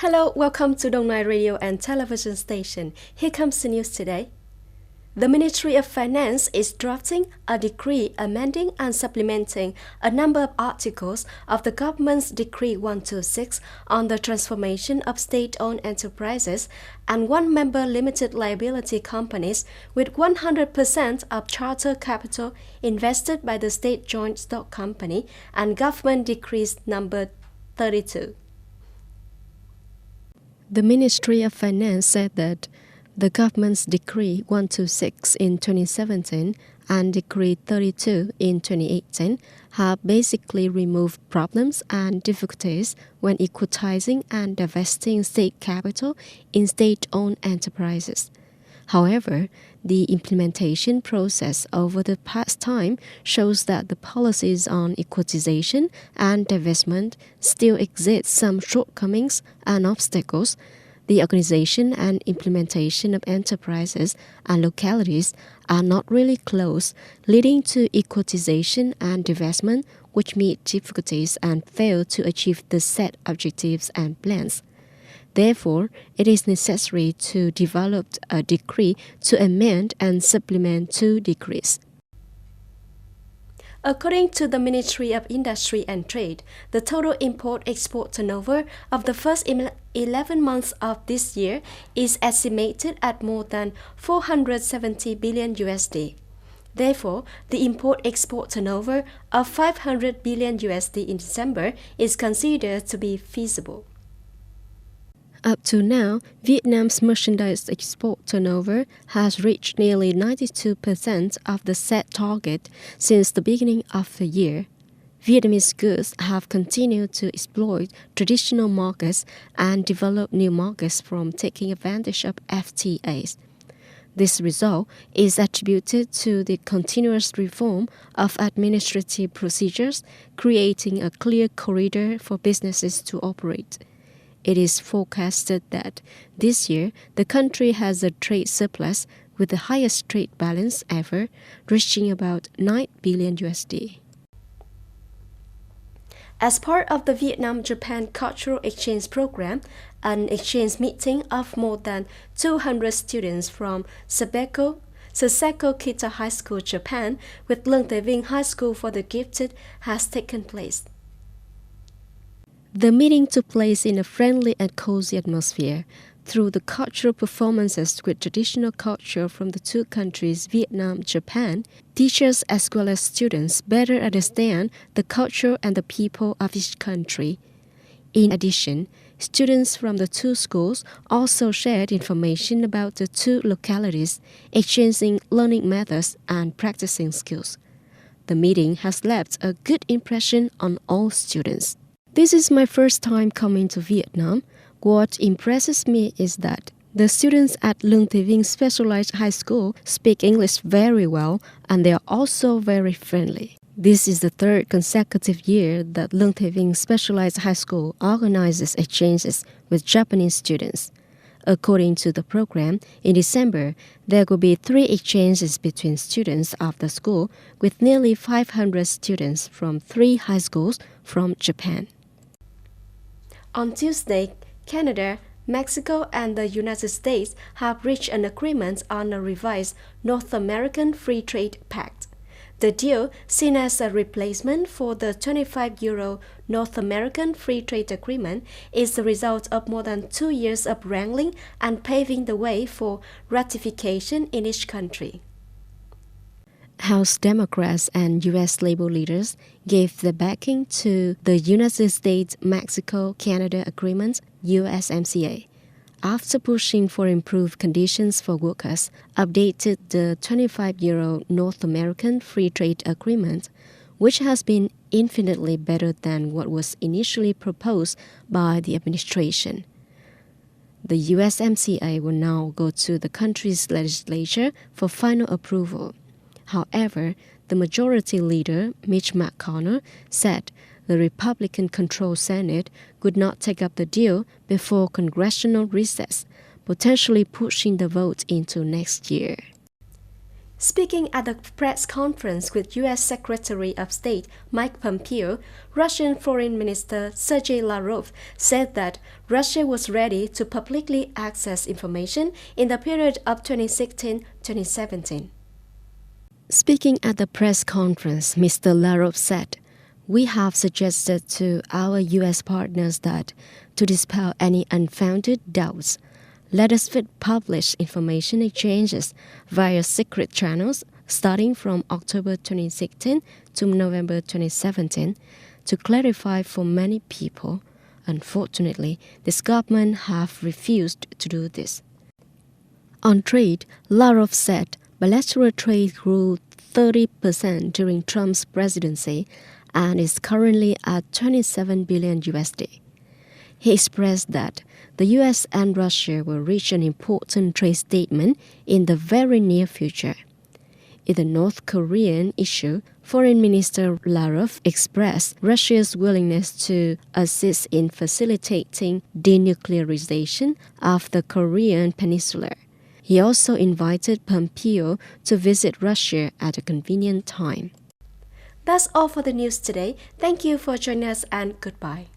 Hello, welcome to Dong Nai Radio and Television Station. Here comes the news today. The Ministry of Finance is drafting a decree amending and supplementing a number of articles of the government's Decree 126 on the transformation of state-owned enterprises and one-member limited liability companies with 100% of charter capital invested by the State Joint Stock Company and Government Decree number 32. The Ministry of Finance said that the government's Decree 126 in 2017 and Decree 32 in 2018 have basically removed problems and difficulties when equitizing and divesting state capital in state-owned enterprises. However, the implementation process over the past time shows that the policies on equitization and divestment still exhibit some shortcomings and obstacles. The organization and implementation of enterprises and localities are not really close, leading to equitization and divestment which meet difficulties and fail to achieve the set objectives and plans. Therefore, it is necessary to develop a decree to amend and supplement two decrees. According to the Ministry of Industry and Trade, the total import-export turnover of the first 11 months of this year is estimated at more than 470 billion USD. Therefore, the import-export turnover of 500 billion USD in December is considered to be feasible. Up to now, Vietnam's merchandise export turnover has reached nearly 92% of the set target since the beginning of the year. Vietnamese goods have continued to exploit traditional markets and develop new markets from taking advantage of FTAs. This result is attributed to the continuous reform of administrative procedures, creating a clear corridor for businesses to operate. It is forecasted that this year the country has a trade surplus with the highest trade balance ever, reaching about 9 billion USD. As part of the Vietnam-Japan Cultural Exchange Program, an exchange meeting of more than 200 students from Saseko Kita High School, Japan, with Leung Tai Vinh High School for the Gifted has taken place. The meeting took place in a friendly and cozy atmosphere. Through the cultural performances with traditional culture from the two countries, Vietnam, Japan, teachers as well as students better understand the culture and the people of each country. In addition, students from the two schools also shared information about the two localities, exchanging learning methods and practicing skills. The meeting has left a good impression on all students. This is my first time coming to Vietnam. What impresses me is that the students at Leung Tai Vinh Specialized High School speak English very well and they are also very friendly. This is the third consecutive year that Leung Tai Vinh Specialized High School organizes exchanges with Japanese students. According to the program, in December, there will be 3 exchanges between students of the school with nearly 500 students from 3 high schools from Japan. On Tuesday, Canada, Mexico, and the United States have reached an agreement on a revised North American Free Trade Pact. The deal, seen as a replacement for the 25-year North American Free Trade Agreement, is the result of more than 2 years of wrangling and paving the way for ratification in each country. House Democrats and U.S. labor leaders gave their backing to the United States-Mexico-Canada Agreement, USMCA, after pushing for improved conditions for workers, updated the 25-year North American Free Trade Agreement, which has been infinitely better than what was initially proposed by the administration. The USMCA will now go to the country's legislature for final approval. However, the majority leader, Mitch McConnell, said the Republican-controlled Senate could not take up the deal before congressional recess, potentially pushing the vote into next year. Speaking at a press conference with U.S. Secretary of State Mike Pompeo, Russian Foreign Minister Sergei Lavrov said that Russia was ready to publicly access information in the period of 2016-2017. Speaking at the press conference, Mr. Lavrov said, "We have suggested to our U.S. partners that, to dispel any unfounded doubts, let us publish information exchanges via secret channels starting from October 2016 to November 2017 to clarify for many people. Unfortunately, this government have refused to do this." On trade, Lavrov said bilateral trade grew 30% during Trump's presidency and is currently at $27 billion USD. He expressed that the U.S. and Russia will reach an important trade statement in the very near future. In the North Korean issue, Foreign Minister Lavrov expressed Russia's willingness to assist in facilitating denuclearization of the Korean Peninsula. He also invited Pompeo to visit Russia at a convenient time. That's all for the news today. Thank you for joining us and goodbye.